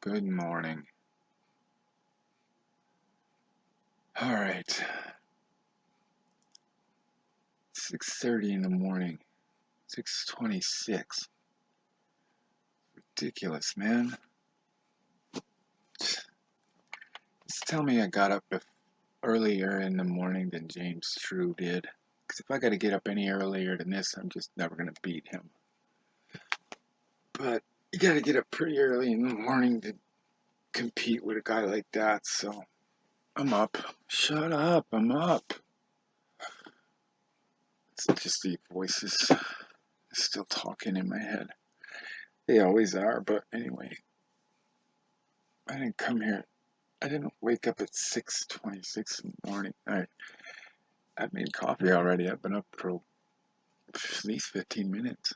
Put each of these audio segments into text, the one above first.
Good morning. All right. 6:30 in the morning. 6:26. Ridiculous, man. Just tell me I got up earlier in the morning than James True did. Because if I got to get up any earlier than this, I'm just never going to beat him. But you got to get up pretty early in the morning to compete with a guy like that, so I'm up. Shut up, I'm up. It's just the voices still talking in my head. They always are, but anyway. I didn't come here. I didn't wake up at 6:26 in the morning. I've made coffee already. I've been up for at least 15 minutes.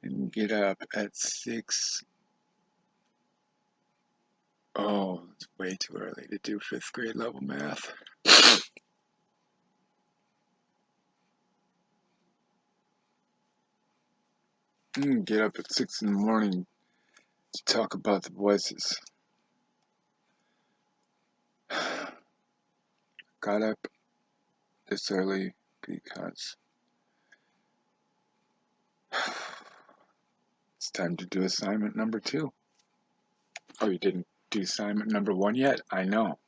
And get up at 6. Oh, it's way too early to do 5th grade level math. Get up at 6 in the morning to talk about the voices. Got up this early because it's time to do assignment number 2. Oh, you didn't do assignment number 1 yet? I know.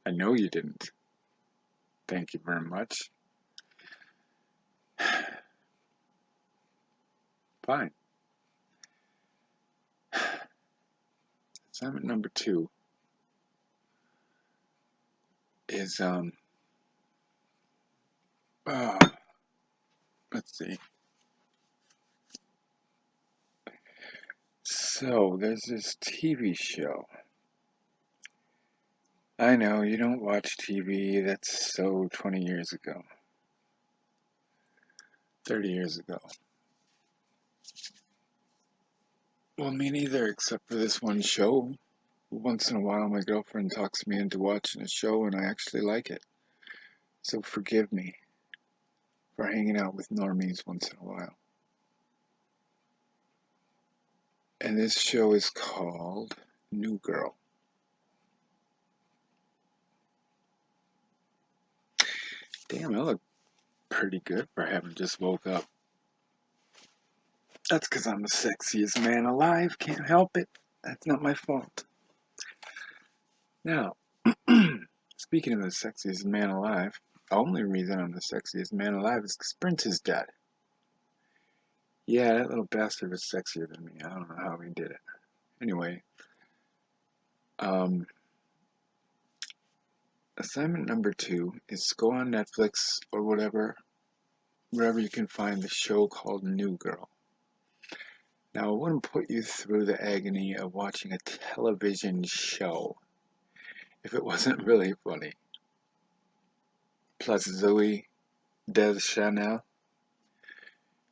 I know you didn't. Thank you very much. Fine. Assignment number 2 is let's see. So there's this TV show. I know you don't watch TV. That's so 20 years ago. 30 years ago. Well, me neither, except for this one show. Once in a while, my girlfriend talks me into watching a show, and I actually like it. So forgive me for hanging out with normies once in a while. And this show is called New Girl. Damn, I look pretty good for having just woke up. That's because I'm the sexiest man alive. Can't help it. That's not my fault. Now, speaking of the sexiest man alive, the only reason I'm the sexiest man alive is because Prince is dead. Yeah, that little bastard was sexier than me. I don't know how he did it. Anyway, assignment number 2 is go on Netflix or whatever, wherever you can find the show called New Girl. Now, I wouldn't put you through the agony of watching a television show if it wasn't really funny. Plus Zoe Deschanel,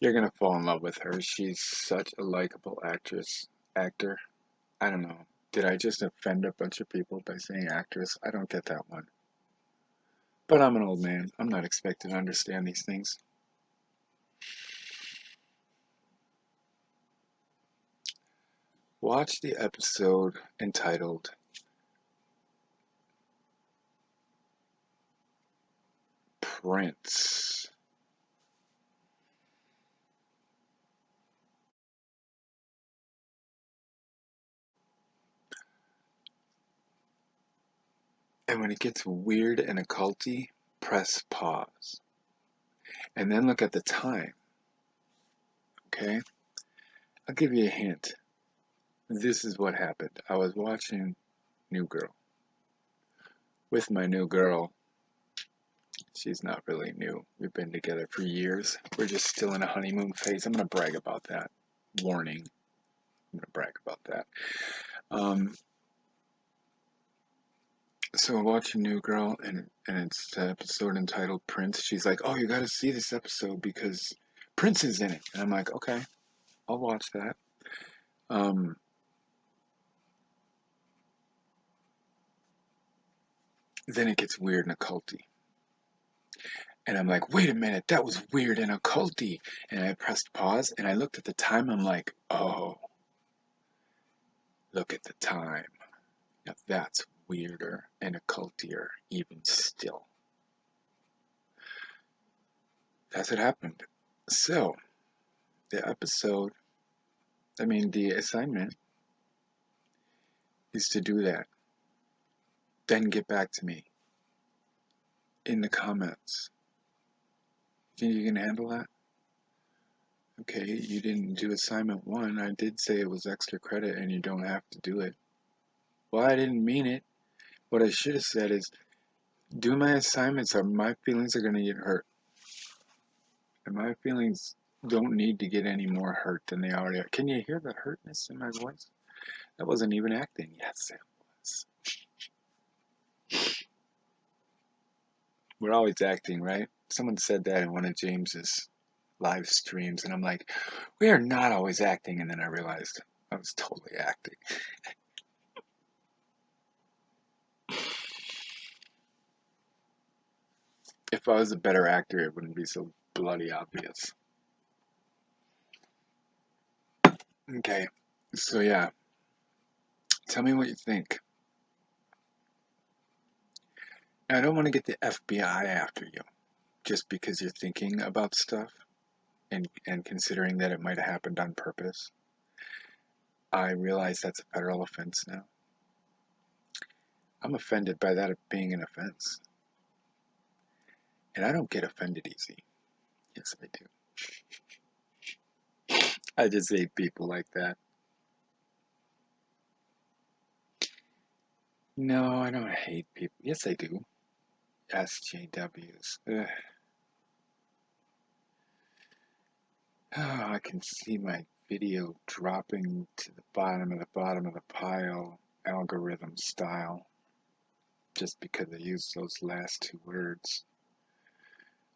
you're gonna fall in love with her. She's such a likable actor. I don't know. Did I just offend a bunch of people by saying actress? I don't get that one. But I'm an old man. I'm not expected to understand these things. Watch the episode entitled Prince. And when it gets weird and occulty, press pause. And then look at the time. Okay? I'll give you a hint. This is what happened. I was watching New Girl with my new girl. She's not really new. We've been together for years. We're just still in a honeymoon phase. I'm going to brag about that. Warning. I'm going to brag about that. So we're watching New Girl, and it's the episode entitled Prince. She's like, oh, you got to see this episode because Prince is in it. And I'm like, okay, I'll watch that. Then it gets weird and occulty. And I'm like, wait a minute, that was weird and occulty. And I pressed pause, and I looked at the time. I'm like, oh, Look at the time. Now that's weirder and occultier even still. That's what happened. So, the assignment is to do that. Then get back to me in the comments. Think you can handle that? Okay, you didn't do assignment 1. I did say it was extra credit and you don't have to do it. Well, I didn't mean it. What I should have said is, do my assignments or my feelings are going to get hurt. And my feelings don't need to get any more hurt than they already are. Can you hear the hurtness in my voice? That wasn't even acting. Yes, it was. We're always acting, right? Someone said that in one of James's live streams, and I'm like, we are not always acting. And then I realized I was totally acting. If I was a better actor, it wouldn't be so bloody obvious. Okay, so yeah, tell me what you think. Now, I don't want to get the FBI after you just because you're thinking about stuff and considering that it might have happened on purpose. I realize that's a federal offense now. I'm offended by that being an offense. And I don't get offended easy. Yes, I do. I just hate people like that. No, I don't hate people. Yes, I do. SJWs. Ugh. Oh, I can see my video dropping to the bottom of the pile, algorithm style, just because I used those last 2 words.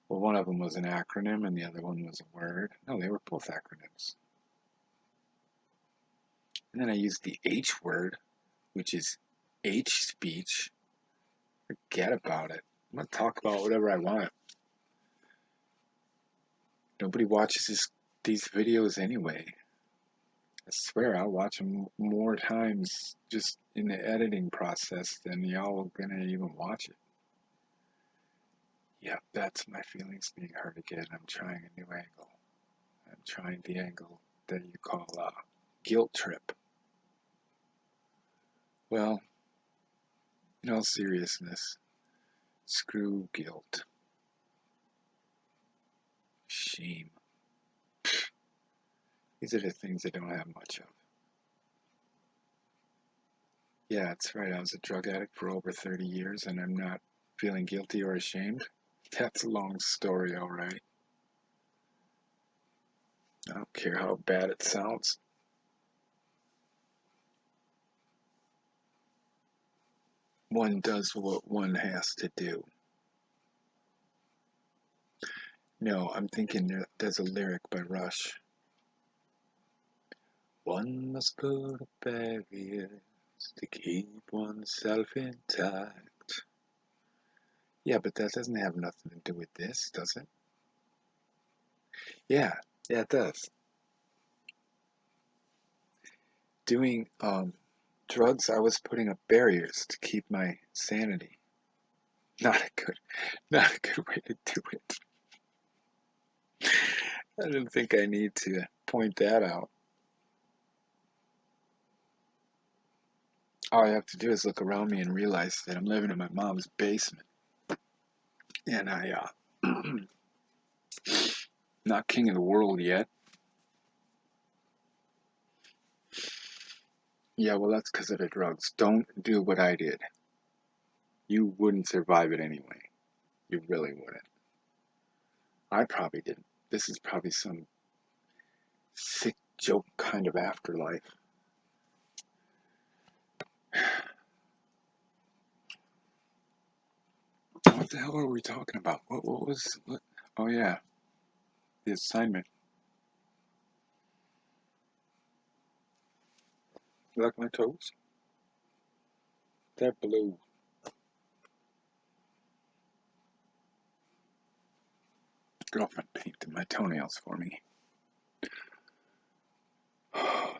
Well, one of them was an acronym and the other one was a word. No, they were both acronyms. And then I used the H word, which is H speech. Forget about it. I'm going to talk about whatever I want. Nobody watches these videos anyway. I swear I'll watch them more times just in the editing process than y'all are going to even watch it. Yep, that's my feelings being hurt again. I'm trying a new angle. I'm trying the angle that you call a guilt trip. Well, in all seriousness, screw guilt. Shame. These are the things I don't have much of. Yeah, that's right. I was a drug addict for over 30 years and I'm not feeling guilty or ashamed. That's a long story, all right. I don't care how bad it sounds. One does what one has to do. No, I'm thinking there's a lyric by Rush. One must go to barriers to keep oneself intact. Yeah, but that doesn't have nothing to do with this, does it? Yeah, it does. Doing drugs, I was putting up barriers to keep my sanity. Not a good way to do it. I didn't think I need to point that out. All I have to do is look around me and realize that I'm living in my mom's basement. And not king of the world yet. Yeah, well, that's because of the drugs. Don't do what I did. You wouldn't survive it anyway. You really wouldn't. I probably didn't. This is probably some sick joke kind of afterlife. What the hell are we talking about? What was... What? Oh, yeah. The assignment. You like my toes? They're blue. Girlfriend painted my toenails for me.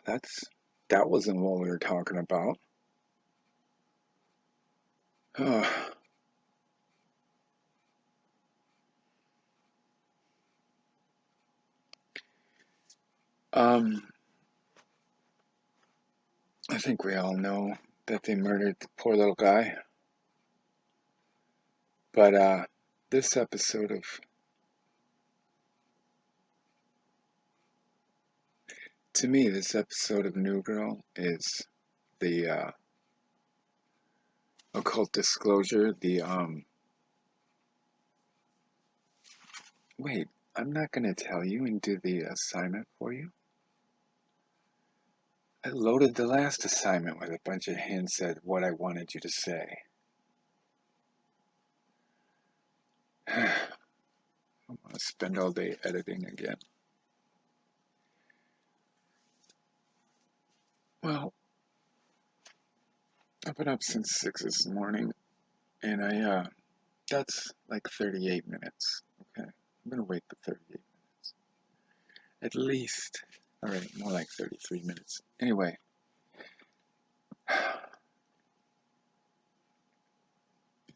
That's That wasn't what we were talking about. I think we all know that they murdered the poor little guy. But this episode of, to me, this episode of New Girl is the occult disclosure. Wait, I'm not gonna tell you and do the assignment for you. I loaded the last assignment with a bunch of hints at what I wanted you to say. I want to spend all day editing again. Well, I've been up since 6 this morning, and that's like 38 minutes, okay? I'm gonna wait the 38 minutes. At least. Alright, more like 33 minutes. Anyway.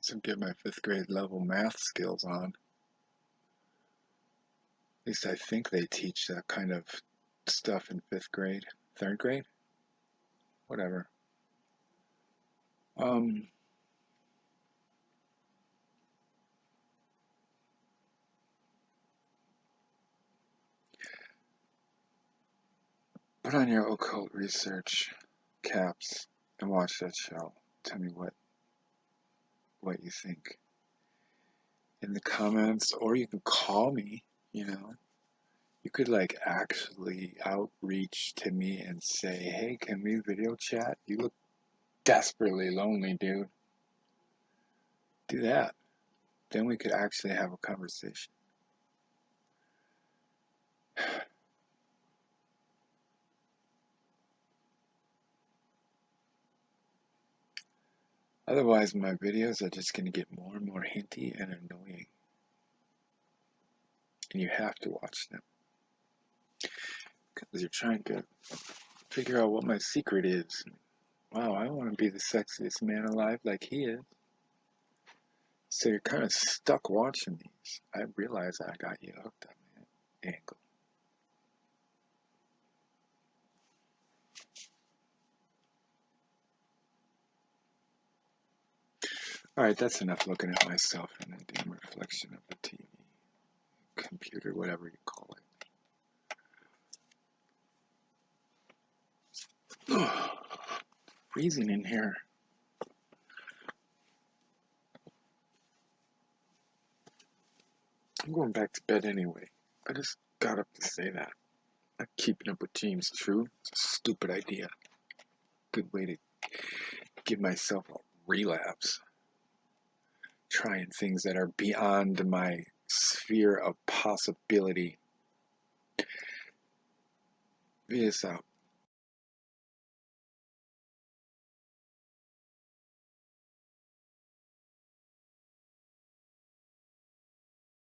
To get my 5th grade level math skills on. At least I think they teach that kind of stuff in 5th grade. 3rd grade? Whatever. Put on your occult research caps and watch that show. Tell me what you think in the comments, or you can call me, you know. You could like actually outreach to me and say, hey, can we video chat? You look desperately lonely, dude. Do that. Then we could actually have a conversation. Otherwise, my videos are just going to get more and more hinty and annoying. And you have to watch them. Because you're trying to figure out what my secret is. Wow, I want to be the sexiest man alive like he is. So you're kind of stuck watching these. I realize I got you hooked on that angle. Alright, that's enough looking at myself in the dim reflection of the TV, computer, whatever you call it. Freezing in here. I'm going back to bed anyway. I just got up to say that. Not keeping up with James True. It's a stupid idea. Good way to give myself a relapse. Trying things that are beyond my sphere of possibility. Peace out.